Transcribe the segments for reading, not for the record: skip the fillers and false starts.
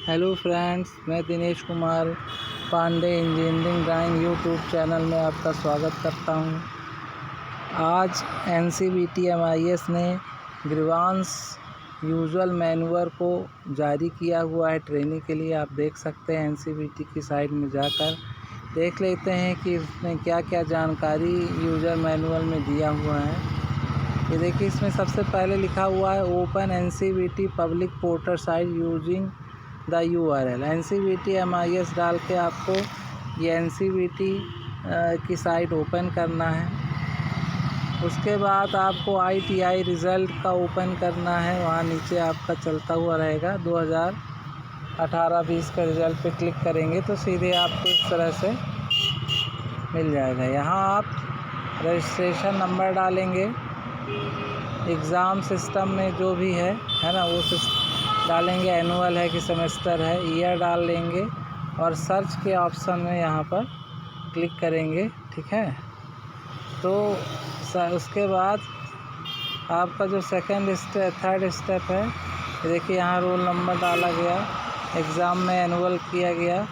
Hello friends, मैं Dinesh Kumar Pandey engineering drawing YouTube channel में आपका स्वागत करता हूं। आज NCVT MIS ने ग्रीवांस यूजुअल मैनुअल को जारी किया हुआ है ट्रेनिंग के लिए। आप देख सकते हैं NCVT की साइट में जाकर देख लेते हैं कि इसमें क्या क्या जानकारी यूजर मैनुअल में दिया हुआ है। ये देखिए, इसमें सबसे पहले लिखा हुआ है open NCVT public portal site using the URL। NCVT MIS डाल के आपको ये NCVT की साइट ओपन करना है। उसके बाद आपको ITI रिज़ल्ट का ओपन करना है। वहाँ नीचे आपका चलता हुआ रहेगा 2018-20 का रिज़ल्ट पे क्लिक करेंगे तो सीधे आपको इस तरह से मिल जाएगा। यहाँ आप रजिस्ट्रेशन नंबर डालेंगे, एग्ज़ाम सिस्टम में जो भी है ना, वो डालेंगे, एनुअल है कि सेमेस्टर है, ईयर डाल लेंगे और सर्च के ऑप्शन में यहाँ पर क्लिक करेंगे। ठीक है, तो उसके बाद आपका जो थर्ड स्टेप है, देखिए यहाँ रोल नंबर डाला गया, एग्ज़ाम में एनुअल किया गया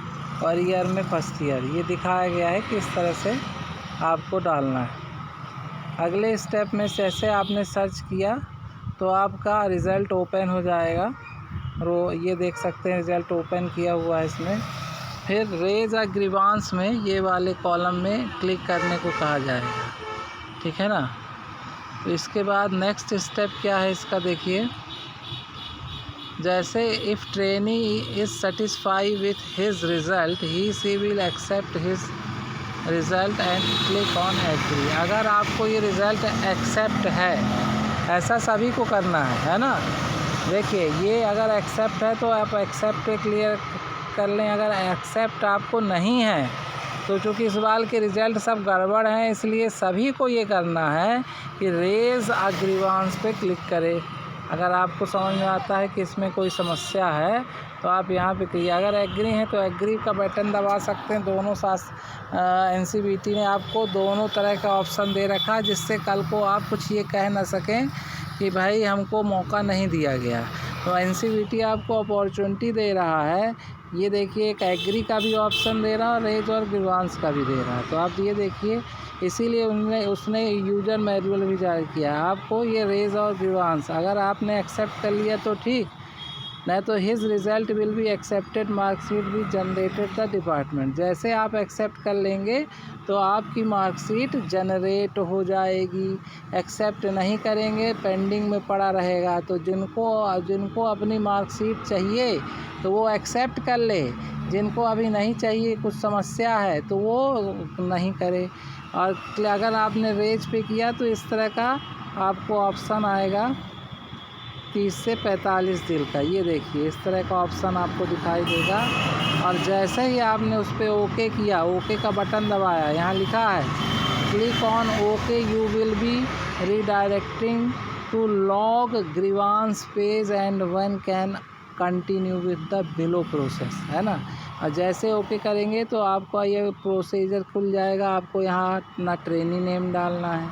और ईयर में फर्स्ट ईयर, ये दिखाया गया है कि इस तरह से आपको डालना है। अगले स्टेप में जैसे आपने सर्च किया तो आपका रिज़ल्ट ओपन हो जाएगा। ये देख सकते हैं रिज़ल्ट ओपन किया हुआ है इसमें। फिर रेज अ ग्रीवांस में ये वाले कॉलम में क्लिक करने को कहा जाएगा। ठीक है ना। तो इसके बाद नेक्स्ट स्टेप क्या है इसका, देखिए, जैसे if trainee is satisfy with his result he will accept his result and click on agree. अगर आपको ये रिज़ल्ट एक्सेप्ट है, ऐसा सभी को करना है ना। देखिए, ये अगर एक्सेप्ट है तो आप एक्सेप्ट पे क्लियर कर लें। अगर एक्सेप्ट आपको नहीं है तो चूँकि इस बार के रिज़ल्ट सब गड़बड़ हैं, इसलिए सभी को ये करना है कि रेज़ अ ग्रीवांस पे क्लिक करें। अगर आपको समझ में आता है कि इसमें कोई समस्या है तो आप यहाँ पे क्लिक, अगर एग्री हैं तो एग्री का बटन दबा सकते हैं। दोनों साथ NCVT ने आपको दोनों तरह का ऑप्शन दे रखा है, जिससे कल को आप कुछ ये कह ना सकें कि भाई हमको मौका नहीं दिया गया। तो NCVT आपको अपॉर्चुनिटी दे रहा है। ये देखिए, एक एग्री का भी ऑप्शन दे रहा है और रेज और ग्रीवांस का भी दे रहा है। तो आप ये देखिए, इसीलिए उसने यूजर मैनुअल भी जारी किया। आपको ये रेज और ग्रीवांस अगर आपने एक्सेप्ट कर लिया तो ठीक, नहीं तो his result will be accepted, marksheet भी जनरेटेड द डिपार्टमेंट। जैसे आप एक्सेप्ट कर लेंगे तो आपकी मार्कशीट जनरेट हो जाएगी। एक्सेप्ट नहीं करेंगे, पेंडिंग में पड़ा रहेगा। तो जिनको अपनी मार्कशीट चाहिए तो वो एक्सेप्ट कर ले, जिनको अभी नहीं चाहिए, कुछ समस्या है, तो वो नहीं करे। और अगर आपने रेज पे किया तो इस तरह का आपको ऑप्शन आएगा 30 से 45 दिन का। ये देखिए, इस तरह का ऑप्शन आपको दिखाई देगा और जैसे ही आपने उस पर ओके किया, ओके का बटन दबाया, यहाँ लिखा है click on okay you will be redirecting to log grievance page and one can continue with the below process, है ना। और जैसे ओके करेंगे तो आपका ये प्रोसीजर खुल जाएगा। आपको यहाँ अपना ट्रेनिंग नेम डालना है,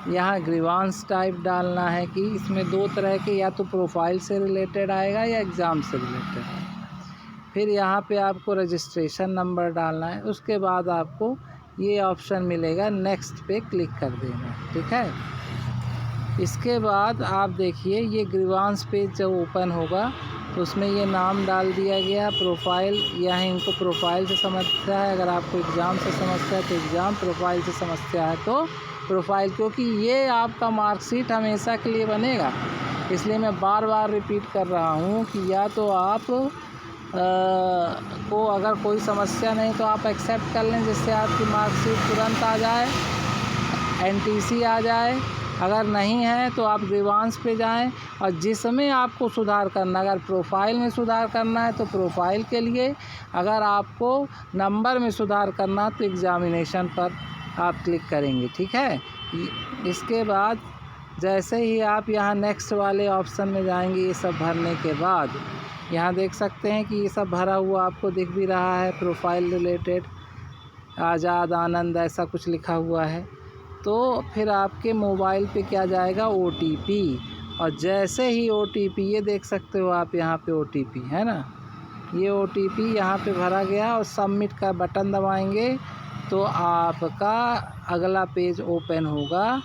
यहाँ ग्रीवांस टाइप डालना है कि इसमें दो तरह के, या तो प्रोफाइल से रिलेटेड आएगा या एग्ज़ाम से रिलेटेड आएगा। फिर यहाँ पे आपको रजिस्ट्रेशन नंबर डालना है। उसके बाद आपको ये ऑप्शन मिलेगा, नेक्स्ट पे क्लिक कर देना है। ठीक है, इसके बाद आप देखिए ये ग्रीवांस पेज जब ओपन होगा तो उसमें ये नाम डाल दिया गया, प्रोफाइल। यहाँ इनको प्रोफाइल से समस्या है, अगर आपको एग्ज़ाम से समस्या है तो एग्ज़ाम, प्रोफाइल से समस्या है तो प्रोफाइल, क्योंकि ये आपका मार्कशीट हमेशा के लिए बनेगा। इसलिए मैं बार बार रिपीट कर रहा हूँ कि या तो आप को अगर कोई समस्या नहीं तो आप एक्सेप्ट कर लें, जिससे आपकी मार्कशीट तुरंत आ जाए, NTC आ जाए। अगर नहीं है तो आप ग्रीवांस पे जाएं और जिसमें आपको सुधार करना, अगर प्रोफाइल में सुधार करना है तो प्रोफाइल के लिए, अगर आपको नंबर में सुधार करना तो एग्ज़ामिनेशन पर आप क्लिक करेंगे। ठीक है, इसके बाद जैसे ही आप यहाँ नेक्स्ट वाले ऑप्शन में जाएंगे, ये सब भरने के बाद यहाँ देख सकते हैं कि ये सब भरा हुआ आपको दिख भी रहा है। प्रोफाइल रिलेटेड आज़ाद आनंद ऐसा कुछ लिखा हुआ है। तो फिर आपके मोबाइल पे क्या जाएगा, OTP। और जैसे ही OTP, ये देख सकते हो आप यहाँ पे OTP है ना, ये OTP यहाँ पे भरा गया और सबमिट का बटन दबाएंगे तो आपका अगला पेज ओपन होगा।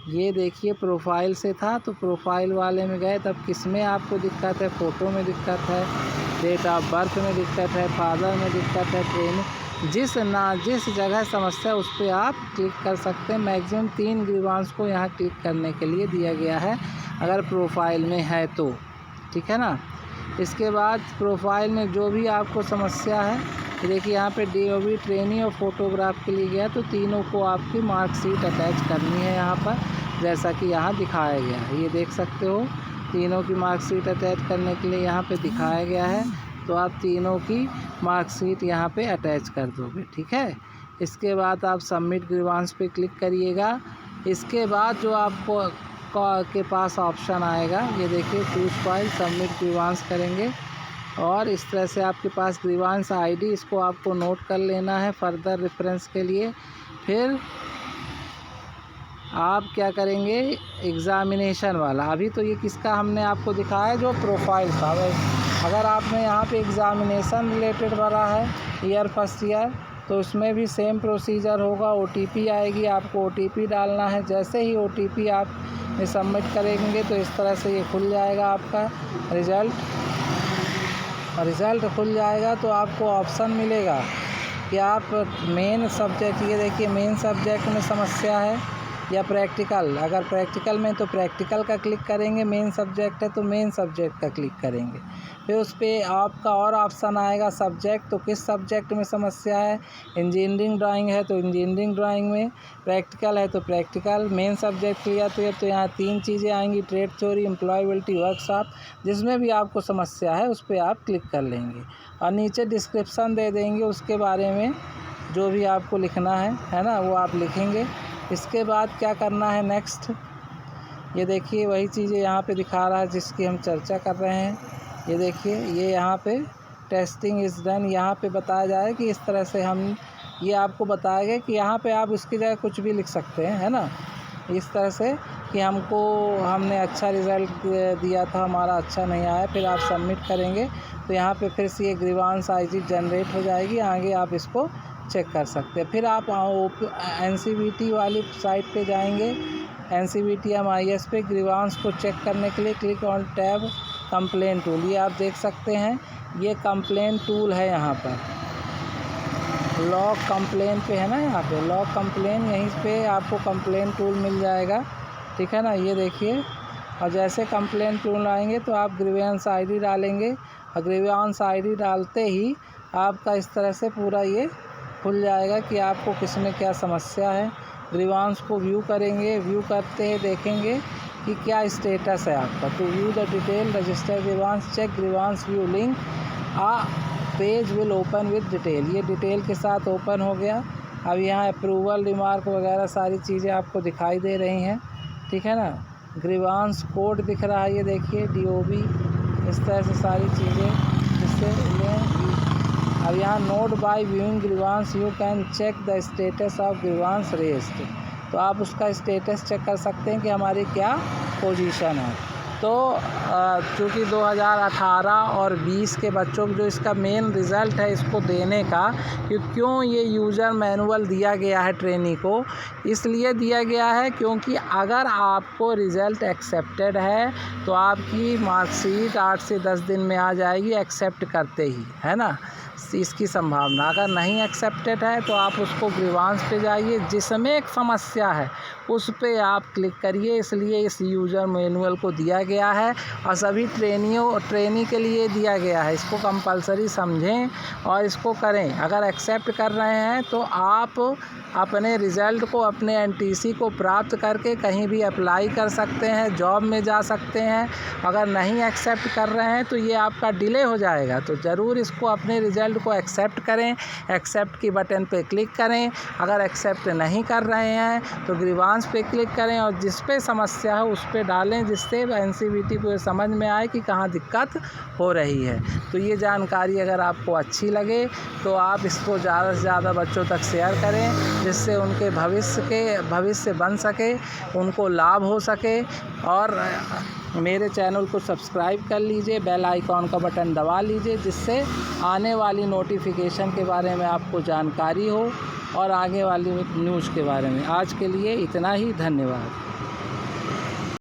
ये देखिए प्रोफाइल से था तो प्रोफाइल वाले में गए, तब किस में आपको दिक्कत है, फ़ोटो में दिक्कत है, डेट ऑफ बर्थ में दिक्कत है, फादर में दिक्कत है, ट्रेनिंग, जिस जगह समस्या उस पर आप क्लिक कर सकते हैं। मैक्सिमम 3 ग्रीवांस को यहाँ क्लिक करने के लिए दिया गया है अगर प्रोफाइल में है तो, ठीक है ना। इसके बाद प्रोफाइल में जो भी आपको समस्या है, देखिए यहाँ पे DOB ट्रेनिंग और फोटोग्राफ के लिए गया तो तीनों को आपकी मार्कशीट अटैच करनी है यहाँ पर, जैसा कि यहाँ दिखाया गया है। ये देख सकते हो तीनों की मार्कशीट अटैच करने के लिए यहाँ पे दिखाया गया है, तो आप तीनों की मार्कशीट यहाँ पे अटैच कर दोगे, ठीक है। इसके बाद आप सबमिट ग्रीवांस पे क्लिक करिएगा। इसके बाद जो आपको के पास ऑप्शन आएगा, ये देखिए चूज फाइल, सबमिट ग्रीवांस करेंगे और इस तरह से आपके पास ग्रीवांस ID, इसको आपको नोट कर लेना है फर्दर रेफरेंस के लिए। फिर आप क्या करेंगे, एग्ज़ामिनेशन वाला, अभी तो ये किसका हमने आपको दिखाया जो प्रोफाइल था। अगर आपने यहाँ पे एग्ज़ामिनेशन रिलेटेड भरा है ईयर फर्स्ट ईयर तो उसमें भी सेम प्रोसीजर होगा। OTP आएगी, आपको OTP डालना है। जैसे ही OTP आप सबमिट करेंगे तो इस तरह से ये खुल जाएगा आपका रिज़ल्ट खुल जाएगा। तो आपको ऑप्शन मिलेगा कि आप मेन सब्जेक्ट, ये देखिए मेन सब्जेक्ट में समस्या है या प्रैक्टिकल, अगर प्रैक्टिकल में तो प्रैक्टिकल का क्लिक करेंगे, मेन सब्जेक्ट है तो मेन सब्जेक्ट का क्लिक करेंगे। फिर उस पर आपका और ऑप्शन आएगा सब्जेक्ट, तो किस सब्जेक्ट में समस्या है, इंजीनियरिंग ड्राइंग है तो इंजीनियरिंग ड्राइंग में, प्रैक्टिकल है तो प्रैक्टिकल, मेन सब्जेक्ट लिया तो यहाँ 3 चीज़ें आएंगी, ट्रेड थ्योरी, एम्प्लॉयबिलिटी, वर्कशॉप, जिसमें भी आपको समस्या है उस पर आप क्लिक कर लेंगे और नीचे डिस्क्रिप्शन दे देंगे उसके बारे में जो भी आपको लिखना है ना, वो आप लिखेंगे। इसके बाद क्या करना है नेक्स्ट, ये देखिए वही चीज़ें यहाँ पे दिखा रहा है जिसकी हम चर्चा कर रहे हैं। ये देखिए ये यहाँ पे टेस्टिंग इज़ डन, यहाँ पे बताया जाए कि इस तरह से हम, ये आपको बताया गया कि यहाँ पे आप इसकी जगह कुछ भी लिख सकते हैं, है ना, इस तरह से कि हमने अच्छा रिज़ल्ट दिया था, हमारा अच्छा नहीं आया। फिर आप सबमिट करेंगे तो यहाँ पे फिर से ये ग्रीवांस IG जनरेट हो जाएगी, आगे आप इसको चेक कर सकते हैं। फिर आप NCVT वाली साइट पे जाएंगे, NCVT-MIS पे ग्रीवांस को चेक करने के लिए click on tab complain tool, ये आप देख सकते हैं, ये कंप्लेन टूल है यहाँ पर, लॉग कंप्लेन पे है ना, यहाँ पे लॉग कंप्लेन, यहीं पे आपको कंप्लेन टूल मिल जाएगा, ठीक है ना। ये देखिए, और जैसे कंप्लेन टूल आएंगे तो आप ग्रीवांस ID डालेंगे और ग्रीवांस ID डालते ही आपका इस तरह से पूरा ये खुल जाएगा कि आपको किस में क्या समस्या है। ग्रीवांस को व्यू करेंगे, व्यू करते हैं देखेंगे कि क्या स्टेटस है आपका। To view the detail register grievance, check grievance view link, page will open with detail, ये डिटेल के साथ ओपन हो गया। अब यहाँ अप्रूवल, रिमार्क वगैरह सारी चीज़ें आपको दिखाई दे रही हैं, ठीक है ना। ग्रीवांस कोड दिख रहा है, ये देखिए DOB, इस तरह से सारी चीज़ें जिससे अब यहाँ note by viewing grievance you can check the status of grievance raised, तो आप उसका स्टेटस चेक कर सकते हैं कि हमारी क्या पोजीशन है। तो चूँकि 2018 और 20 के बच्चों को जो इसका मेन रिज़ल्ट है इसको देने का, कि क्यों ये यूज़र मैनुअल दिया गया है ट्रेनी को, इसलिए दिया गया है क्योंकि अगर आपको रिज़ल्ट एक्सेप्टेड है तो आपकी मार्कशीट 8 से 10 दिन में आ जाएगी, एक्सेप्ट करते ही, है ना, इसकी संभावना। अगर नहीं एक्सेप्टेड है तो आप उसको ग्रीवांस पे जाइए, जिसमें एक समस्या है उस पे आप क्लिक करिए। इसलिए इस यूज़र मैनुअल को दिया गया है और सभी ट्रेनी के लिए दिया गया है। इसको कंपलसरी समझें और इसको करें। अगर एक्सेप्ट कर रहे हैं तो आप अपने रिज़ल्ट को, अपने NTC को प्राप्त करके कहीं भी अप्लाई कर सकते हैं, जॉब में जा सकते हैं। अगर नहीं एक्सेप्ट कर रहे हैं तो ये आपका डिले हो जाएगा। तो ज़रूर इसको, अपने रिज़ल्ट को एक्सेप्ट करें, एक्सेप्ट की बटन पे क्लिक करें। अगर एक्सेप्ट नहीं कर रहे हैं तो ग्रीवांस पे क्लिक करें और जिस पे समस्या है उस पे डालें, जिससे NCVT को ये समझ में आए कि कहाँ दिक्कत हो रही है। तो ये जानकारी अगर आपको अच्छी लगे तो आप इसको ज़्यादा से ज़्यादा बच्चों तक शेयर करें, जिससे उनके भविष्य बन सके, उनको लाभ हो सके और मेरे चैनल को सब्सक्राइब कर लीजिए, बेल आइकॉन का बटन दबा लीजिए, जिससे आने वाली नोटिफिकेशन के बारे में आपको जानकारी हो और आगे वाली न्यूज़ के बारे में। आज के लिए इतना ही, धन्यवाद।